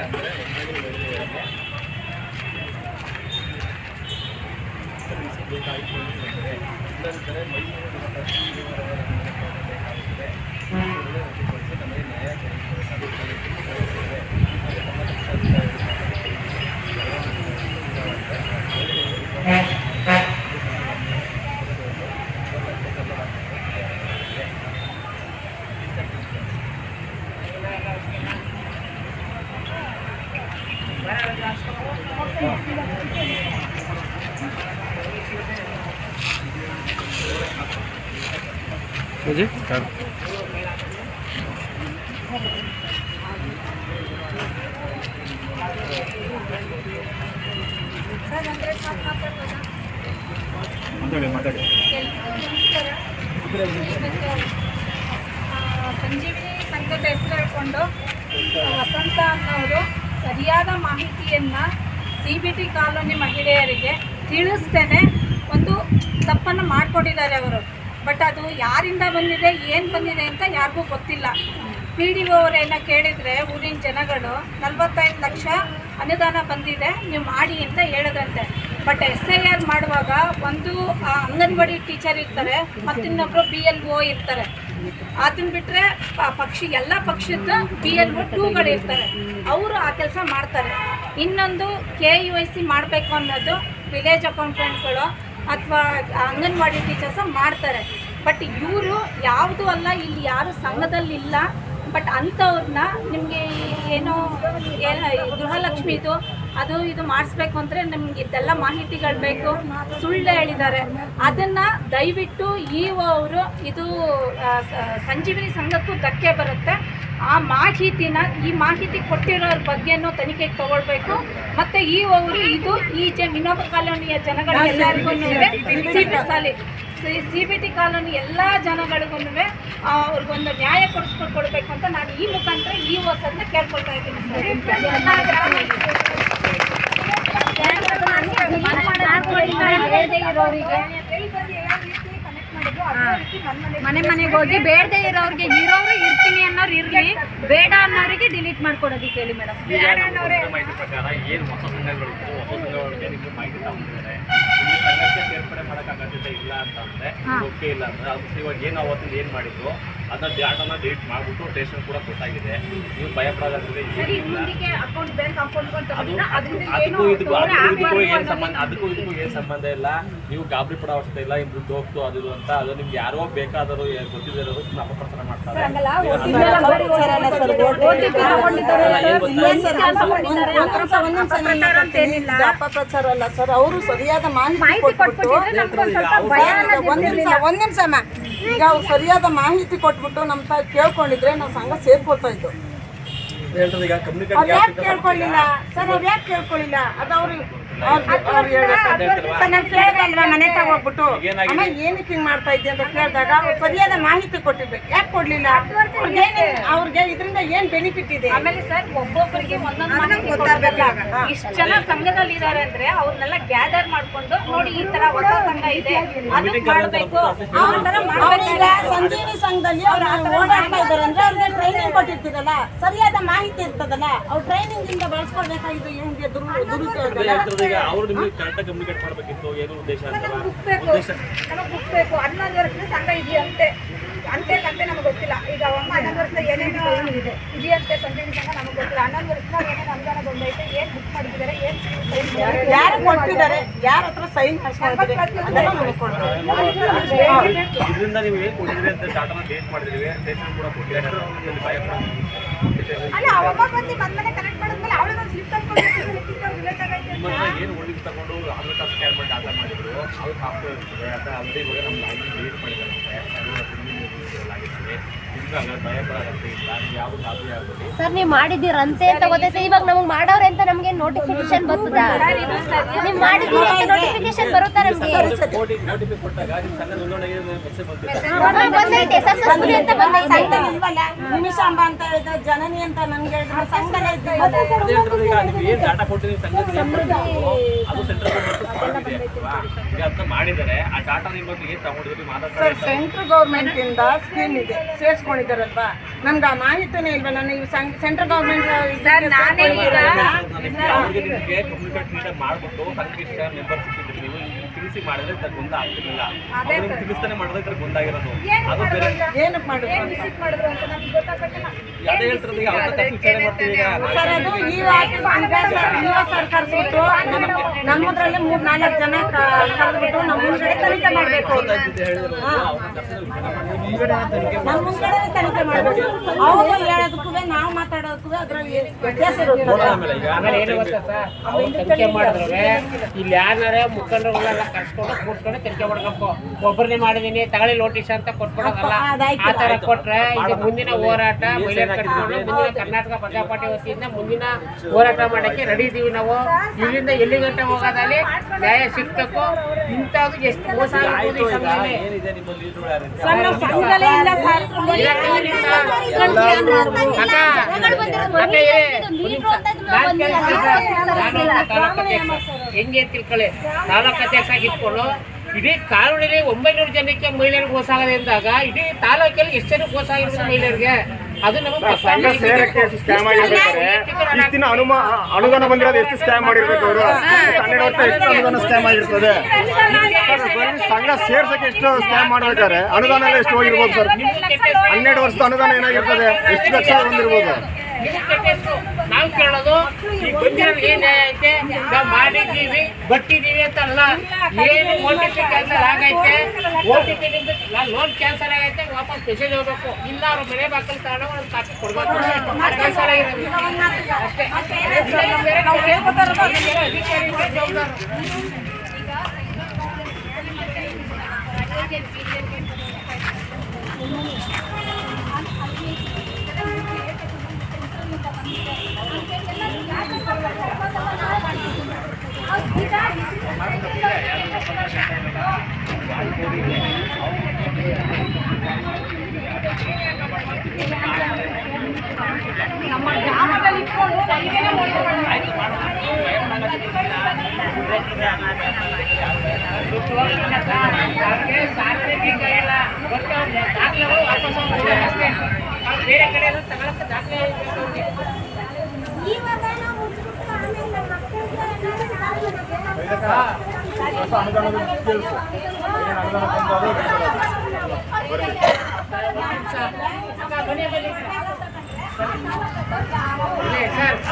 ಅಂದರೆ ಬೇಕಾಯಿತು ಅಂತಂದರೆ ಇನ್ನೊಂದು ಕಡೆ ಮೈಸೂರು ಬೇಕಾಗುತ್ತದೆ ನಮಗೆ ನ್ಯಾಯ मुझे ಸಂಜೀವಿನಿ ಸಂಘದ ಹೆಸರು ಹೇಳ್ಕೊಂಡು ವಸಂತ ಅನ್ನೋರು ಸರಿಯಾದ ಮಾಹಿತಿಯನ್ನು CBT ಕಾಲೋನಿ ಮಹಿಳೆಯರಿಗೆ ತಿಳಿಸ್ತೇನೆ ಒಂದು ತಪ್ಪನ್ನು ಮಾಡಿಕೊಟ್ಟಿದ್ದಾರೆ ಅವರು. ಬಟ್ ಅದು ಯಾರಿಂದ ಬಂದಿದೆ ಏನು ಬಂದಿದೆ ಅಂತ ಯಾರಿಗೂ ಗೊತ್ತಿಲ್ಲ. PDO ಅವರೇನೋ ಕೇಳಿದರೆ ಊರಿನ ಜನಗಳು 45 ಲಕ್ಷ ಅನುದಾನ ಬಂದಿದೆ ನೀವು ಮಾಡಿ ಅಂತ ಹೇಳಿದ್ರಂತೆ. ಬಟ್ SIR ಮಾಡುವಾಗ ಒಂದು ಅಂಗನವಾಡಿ ಟೀಚರ್ ಇರ್ತಾರೆ, ಮತ್ತಿನ್ನೊಬ್ಬರು BLO ಇರ್ತಾರೆ. ಅದನ್ನು ಬಿಟ್ಟರೆ ಎಲ್ಲ ಪಕ್ಷದ BLO 2ಗಳು ಇರ್ತಾರೆ, ಅವರು ಆ ಕೆಲಸ ಮಾಡ್ತಾರೆ. ಇನ್ನೊಂದು KYC ಮಾಡಬೇಕು ಅನ್ನೋದು ವಿಲೇಜ್ ಅಕೌಂಟೆಂಟ್ಗಳು ಅಥವಾ ಅಂಗನವಾಡಿ ಟೀಚರ್ಸ ಮಾಡ್ತಾರೆ. ಬಟ್ ಇವರು ಯಾವುದೂ ಅಲ್ಲ, ಇಲ್ಲಿ ಯಾರು ಸಂಘದಲ್ಲಿಲ್ಲ. ಬಟ್ ಅಂಥವ್ರನ್ನ ನಿಮಗೆ ಏನೋ ಗೃಹಲಕ್ಷ್ಮಿದು ಅದು ಇದು ಮಾಡಿಸ್ಬೇಕು ಅಂದರೆ ನಿಮ್ಗೆ ಇದೆಲ್ಲ ಮಾಹಿತಿಗಳು ಬೇಕು, ಸುಳ್ಳು ಹೇಳಿದ್ದಾರೆ. ಅದನ್ನು ದಯವಿಟ್ಟು EO ಅವರು ಇದು ಸಂಜೀವಿನಿ ಸಂಘಕ್ಕೂ ಧಕ್ಕೆ ಬರುತ್ತೆ. ಆ ಮಾಹಿತಿನ ಈ ಮಾಹಿತಿ ಕೊಟ್ಟಿರೋರ ಬಗ್ಗೆನೂ ತನಿಖೆಗೆ ತಗೊಳ್ಬೇಕು. ಮತ್ತು EO ಅವರು ಇದು ಈ ವಿನೋಬ ಕಾಲೋನಿಯ ಜನಗಳಿಗೆಲ್ಲರಿಗೂ CBT ಕಾಲೋನಿ ಎಲ್ಲ ಜನಗಳಿಗೂ ಅವ್ರಿಗೊಂದು ನ್ಯಾಯ ಕೊಡಬೇಕು ಅಂತ ನಾನು ಈ ಮುಖಾಂತರ EOs ಅಂತ ಕೇಳ್ಕೊಳ್ತಾ ಇದ್ದೀನಿ ಮನೆ ಮನೆಗೆ ಹೋಗಿ ಬೇಡದೇ ಇರೋರಿಗೆ ಇರೋರು ಇರ್ತೀನಿ ಅನ್ನೋರು ಇರಲಿ, ಬೇಡ ಅನ್ನೋರಿಗೆ ಡಿಲೀಟ್ ಮಾಡ್ಕೊಡೋದಕ್ಕೆ ಹೇಳಿ ಮೇಡಮ್. ಮಾಹಿತಿ ಪ್ರಕಾರ ಏನು ಹೊಸ ಸಂಘಗಳಿತ್ತು, ಹೊಸ ಸಂಘಗಳಿಗೆ ನಿಮಗೆ ಮಾಹಿತಿ ತಗೊಂಡಿದ್ದಾರೆ, ನಿಮಗೆ ಸಂಘಕ್ಕೆ ಸೇರ್ಪಡೆ ಮಾಡೋಕ್ಕಾಗತ್ತೆ ಇಲ್ಲ ಅಂತ ಅಂದರೆ ಓಕೆ ಇಲ್ಲ ಅಂದರೆ ಅದು ಇವಾಗ ಏನು ಅವತ್ತಿಂದ ಏನು ಮಾಡಿದ್ರು ಅದನ್ನ ಡಾಟಾನ ಡಿಲೀಟ್ ಮಾಡಿಬಿಟ್ಟು ಟೇಷನ್ ಕೂಡ ಕೊಟ್ಟಾಗಿದೆ. ನೀವು ಭಯಪಡೋದಾದ್ರೆ ಅದಕ್ಕೂ ಇದಕ್ಕೂ ಏನು ಸಂಬಂಧ ಇಲ್ಲ. ನೀವು ಗಾಬರಿ ಪಡೋ ಅವಶ್ಯಕತೆ ಇಲ್ಲ. ಈ ದುಡ್ಡು ಹೋಗ್ತು ಅದು ಅಂತ ಅದು ನಿಮ್ಗೆ ಯಾರೋ ಬೇಕಾದರೂ ಗೊತ್ತಿದ್ದವರು ಅಪಪ್ರಚಾರ ಮಾಡ್ತಾರೆ. ಅಪಪ್ರಚಾರ ಅಲ್ಲ ಸರ್, ಅವರು ಸರಿಯಾದ ಮಾಹಿತಿ ಕೊಟ್ಬಿಟ್ಟು ಒಂದ್ ನಿಮಿಷ ಈಗ ಅವ್ರು ಸರಿಯಾದ ಮಾಹಿತಿ ಕೊಟ್ಬಿಟ್ಟು ನಮ್ಮ ತಾಯಿ ಕೇಳ್ಕೊಂಡಿದ್ರೆ ನಾವು ಸಂಘ ಸೇರ್ಕೊಳ್ತಾ ಇದ್ದು. ಅವ್ರು ಯಾಕೆ ಕೇಳ್ಕೊಳ್ಳಿಲ್ಲ ಸರ್? ಅವ್ರು ಯಾಕೆ ಕೇಳ್ಕೊಳ್ಳಿಲ್ಲ? ಅದು ಅವ್ರು ಮನೆ ತಗೋಗ್ಬಿಟ್ಟು ಅಮ್ಮ ಏನಕ್ಕೆ ಹಿಂಗ್ ಮಾಡ್ತಾ ಇದ್ದೆ ಅಂತ ಕೇಳಿದಾಗ ಸರಿಯಾದ ಮಾಹಿತಿ ಕೊಟ್ಟಿದ್ದೆ. ಯಾಕೆ ಕೊಡ್ಲಿಲ್ಲ? ಅವ್ರಿಗೆ ಇದರಿಂದ ಏನ್ ಬೆನಿಫಿಟ್ ಇದೆ? ಆಮೇಲೆ ಸರ್ ಒಬ್ಬೊಬ್ಬರಿಗೆ ಒಂದೊಂದು ಗೊತ್ತಾಗಲ್ಲ. ಇಷ್ಟು ಜನ ಸಂಘದಲ್ಲಿ ಇದಾರೆ ಅಂದ್ರೆ ಅವ್ರನ್ನೆಲ್ಲ ಗ್ಯಾದರ್ ಮಾಡ್ಕೊಂಡು ನೋಡಿ ಈ ತರ ಹೊಸ ಸಂಘ ಇದೆ ಅದನ್ನ ಮಾಡಬೇಕು. ಸಂಜೀವಿನಿ ಸಂಘದಲ್ಲಿ ಅವ್ರು ಓಡಾಡ್ತಾ ಇದಾರೆ ಅಂದ್ರೆ ಅವ್ರಿಗೆ ಟ್ರೈನಿಂಗ್ ಕೊಟ್ಟಿರ್ತೀರಲ್ಲ, ಸರಿಯಾದ ಮಾಹಿತಿ ಇರ್ತದಲ್ಲ, ಅವ್ರು ಟ್ರೈನಿಂಗ್ ಇಂದ ಬಳಸ್ಕೊಳ್ಬೇಕಾಗಿದ್ದು ಇವ್ರಿಗೆ ದುರುಪಯೋಗ. ಅವರು ನಿಮಗೆ ಕರೆಕ್ಟಾಗಿ ಕಮ್ಯುನಿಕೇಟ್ ಮಾಡಬೇಕಿತ್ತು. ಏನು ಉದ್ದೇಶ ಅಂತ ನಮಗೆ ಮುಗ್ಬೇಕು. 11 ವರ್ಷದ ಸಂಘ ಇದೆಯಂತೆ ಅಂತೆ ನಮಗೆ ಗೊತ್ತಿಲ್ಲ. ಈಗ 11 ವರ್ಷದ ಏನೇನು ಇದೆಯಂತೆ ಸಂಜೀವಿನಿ ಸಂಘ ನಮಗೆ ಗೊತ್ತಿಲ್ಲ. 11 ವರ್ಷದಾಗ ಏನೇನು ಅನುದಾನ ಬಂದೈತೆ, ಏನು ಬುಕ್ ಮಾಡಿದ್ದಾರೆ, ಏನು ಯಾರು ಕೊಟ್ಟಿದ್ದಾರೆ, ಯಾರ ಹತ್ರ ಸೈನ್ ಇದರಿಂದ ನೀವು ಏನು ಕೊಟ್ಟಿದ್ರಿ ಅಂತ ಡಾಟಾನ ಡೇಟ್ ಮಾಡಿದ್ರಿ, ಟೇಷನ್ ಕೂಡ ಕೊಟ್ಟಿದ್ದಾರೆ. ಅಲ್ಲ ಅವಾಗ ಬಂದು ಮನೆ ಕನೆಕ್ಟ್ ಮಾಡಿದ್ಮೇಲೆ ಅವಳಿಗೆ ಒಂದು ಸ್ಲಿಪ್ ಏನು ಒಳಗೆ ತಗೊಂಡು ಆಧಾರ್ ಕಾರ್ಡ್ ಸ್ಕ್ಯಾನ್ ಮಾಡಿ ಡಾಟಾ ಮಾಡಿದ್ರು, ಅದು ಸಾಫ್ಟ್ವೇರ್ ಇರ್ತದೆ. ಅದು ಅಲ್ಲದೆ ಇವಾಗ ನಮ್ಮ ಲೈನ್ ಡಿಲೀಟ್ ಮಾಡಿದ್ದಾರೆ. ಸರ್ ನೀವು ಮಾಡಿದ್ದೀರಂತೆ ಅಂತ ಗೊತ್ತೈತೆ. ಇವಾಗ ನಮಗೆ ಮಾಡೋರೆ ಅಂತ ನಮಗೆ ನೋಟಿಫಿಕೇಶನ್ ಬರ್ತದ? ನೀವು ಮಾಡಿದ್ದೀರಿ ಅಂತ ನೋಟಿಫಿಕೇಶನ್ ಬರುತ್ತಾ ನಮಗೆ? ನಿಮಿಷಾಂಬ ಅಂತ ಹೇಳಿದ್ರೆ ಜನನಿ ಅಂತ ನನ್ಗೆ ಹೇಳಿದ್ರು ಸಂಘನೇ ಇದ್ದಿಲ್ಲ. ಅದೇ ಹೇಳ್ತಾರೆ ಈಗ ನೀವು ಏನು ಡಾಟಾ ಕೊಟ್ಟಿದ್ದೀವಿ ಸಂಘದಲ್ಲಿ ಏನು ಮಾಡಿದ್ರು ಅದು ಸೆಂಟ್ರಲ್ ಗೌರ್ಮೆಂಟ್ ಇದೆ ಅಲ್ವಾ? ಈಗ ಅದನ್ನ ಮಾಡಿದ್ದಾರೆ ಆ ಡಾಟಾ ನಿಮ್ಮ ಬಗ್ಗೆ ಏನು ತಗೊಂಡಿದ್ರಿ ಸರ್ ಮಾತಾಡ್ತಾರೆ ಸೆಂಟ್ರಲ್ ಗೌರ್ಮೆಂಟ್ ಇಂದ ಸ್ಕೀಮ್ ಇದೆ ಸೇರ್ಸ್ಕೊಂಡಿದ್ದಾರಲ್ವಾ, ನಮ್ಗೆ ಆ ಮಾಹಿತಿನೇ ಇಲ್ವಾ? ನಾನು ಈ ಸೆಂಟ್ರಲ್ ಗೌರ್ಮೆಂಟ್ ಅವ್ರಿಗೆ ನಿಮಗೆ ಕಮ್ಯುನಿಕೇಟ್ ನೀಟಾಗಿ ಮಾಡ್ಬಿಟ್ಟು ಸಂಘಿಷ್ಟ ಮೆಂಬರ್ಶಿಪ್ ಇದ್ರೆ ನೀವು ತಿಳಿಸಿ ಮಾಡಿದ್ರೆ ಇದ್ರ ಗೊಂದ ಆಗ್ತಿರ್ಲಿಲ್ಲ. ಅವ್ರಿಗೆ ತಿಳಿಸ್ತಾನೆ ಮಾಡಿದ್ರೆ ಇದ್ರ ಗೊಂದಾಗಿರೋದು ಅದು ಬೇರೆ. ಏನಕ್ಕೆ ಮಾಡಿದ್ರು ಅದೇ ಹೇಳ್ತಿರೋದು ಈಗ ಅವ್ರನ್ನ ತಪ್ಪು ವಿಚಾರ ಮಾಡ್ತೀವಿ ಈಗ ಸರ್ ಅದು ಯುವ ಸರ್ಕಾರ ಬಿಟ್ಟು ನಮ್ಮದ್ರಲ್ಲಿ 3-4 ಜನ ಕರೆದ್ಬಿಟ್ಟು ನಮ್ಮ ಮುಂದ್ಗಡೆ ತನಿಖೆ ಮಾಡಬೇಕು. ನಮ್ಮ ಮುಂದ್ಗಡೆ ತನಿಖೆ ಮಾಡಬೇಕು. ಅವ್ರು ಹೇಳೋದಕ್ಕೂ ನಾವು ಮಾತಾಡೋದಕ್ಕೂ ಅದ್ರಲ್ಲಿ ವ್ಯತ್ಯಾಸ ಇರುತ್ತೆ. ಆಮೇಲೆ ಏನು ಗೊತ್ತಾ ಸರ್, ಅವ್ರು ತನಿಖೆ ಮಾಡಿದ್ರೆ ಇಲ್ಲಿ ಯಾರೇ ಮುಖಂಡರುಗಳೆಲ್ಲ ಕರ್ಸ್ಕೊಂಡು ಕೂರ್ಸ್ಕೊಂಡು ತನಿಖೆ ಮಾಡ್ಬೇಕು. ಒಬ್ಬರನ್ನೇ ಮಾಡಿದೀನಿ ತಗೊಳ್ಳಿ ನೋಟಿಸ್ ಅಂತ ಕೊಟ್ಬಿಡೋದಲ್ಲ. ಆ ತರ ಕೊಟ್ರೆ ಇದು ಮುಂದಿನ ಹೋರಾಟ ಮಹಿಳೆಯರು ಕಟ್ಕೊಂಡು ಮುಂದಿನ ಕರ್ನಾಟಕ ಪ್ರಜಾ ಪಾರ್ಟಿ ವತಿಯಿಂದ ಮುಂದಿನ ಹೋರಾಟ ಮಾಡಕ್ಕೆ ರೆಡಿ ಇದೀವಿ ನಾವು. ಇಲ್ಲಿಂದ ಎಲ್ಲಿ ಗಂಟೆ ಹೋಗೋದಲ್ಲಿ ನ್ಯಾಯ ಸಿಗ್ಬೇಕು. ಇಂಥದ್ದು ಎಷ್ಟು ಮೋಸ ಆಗ್ಬೋದು ಈ ಸಂಘದಲ್ಲಿ. ಏನಿದೆ ನಿಮ್ಮ ಲೀಡರ್ ಯಾರು ಸರ್ ನಾವು ಸಂಘಲೇ ಇಲ್ಲ ಸರ್. ಹೆಂಗೆ ತಿಳ್ಕೊಳ್ಳಿ, ತಾಲೂಕು ಅಧ್ಯಕ್ಷ ಆಗಿಟ್ಕೊಂಡು ಇಡೀ ಕಾಲೋನಿಯಲ್ಲಿ 900 ಜನಕ್ಕೆ ಮಹಿಳೆಯರಿಗೆ ಮೋಸ ಆಗದೆ ಅಂದಾಗ ಇಡೀ ತಾಲೂಕಲ್ಲಿ ಎಷ್ಟು ಜನಕ್ಕೆ ಮೋಸ ಆಗಿರ್ಬೋದು ಮಹಿಳೆಯರಿಗೆ? ಅದು ನಮಗೆ ಸಂಘ ಸೇರಕ್ಕೆ ಎಷ್ಟು ಸ್ಕ್ಯಾಮ್ ಆಗಿರ್ಬೇಕಾದ್ರೆ ಇಷ್ಟಿನ ಅನುದಾನ ಬಂದಿರೋದು ಎಷ್ಟು ಸ್ಕ್ಯಾಮ್ ಮಾಡಿರ್ಬೇಕು ಅವರು? 12 ವರ್ಷ ಎಷ್ಟು ಅನುದಾನ ಸ್ಕ್ಯಾಮ್ ಆಗಿರ್ತದೆ ಸಂಘ ಸೇರ್ಸಕ್ಕೆ ಎಷ್ಟು ಸ್ಕ್ಯಾಮ್ ಮಾಡ್ಬೇಕಾದ್ರೆ ಅನುದಾನ ಎಲ್ಲ ಎಷ್ಟು ಹೋಗಿರ್ಬೋದು ಸರ್? 12 ವರ್ಷದ ಅನುದಾನ ಏನಾಗಿರ್ತದೆ? ಎಷ್ಟು ಲಕ್ಷ ಬಂದಿರ್ಬೋದು? ನಾವು ಕೇಳೋದು ಈಗ ಬಂದಿರೋದು ಏನ್ ನ್ಯಾಯ ಐತೆ? ನಾವು ಮಾಡಿದ್ದೀವಿ ಬಟ್ಟಿದ್ದೀವಿ ಅಂತ ಅಲ್ಲ. ಏನು ಓಟಿಪಿ ಕ್ಯಾನ್ಸಲ್ ಆಗೈತೆ, ಓಟಿಪಿ ನಿಮ್ದು ಲೋನ್ ಕ್ಯಾನ್ಸಲ್ ಆಗೈತೆ, ವಾಪಸ್ ಮೆಸೇಜ್ ಹೋಗ್ಬೇಕು. ಇಲ್ಲ ಅವ್ರ ಮನೆ ಬಾಕಲ್ ತಗೊಂಡು ಒಂದು ಕಾಪಿ ಕೊಡ್ಬೇಕು. ಕ್ಯಾನ್ಸಲ್ ಆಗಿರೋದು ಅಷ್ಟೇ. ಅಧಿಕಾರಿಗಳೇ ಜವಾಬ್ದಾರ. ನಮ್ಮ ಗ್ರಾಮದಲ್ಲಿ ಇಟ್ಕೊಂಡು ನಮಗೇನೆ ಮೋಸ ಮಾಡ್ತಾರೆ. ಬೇರೆ ಕಡೆ ತಗೊಳಕ್ಕೆ ದಾಖಲೆ ಅನುದಾನ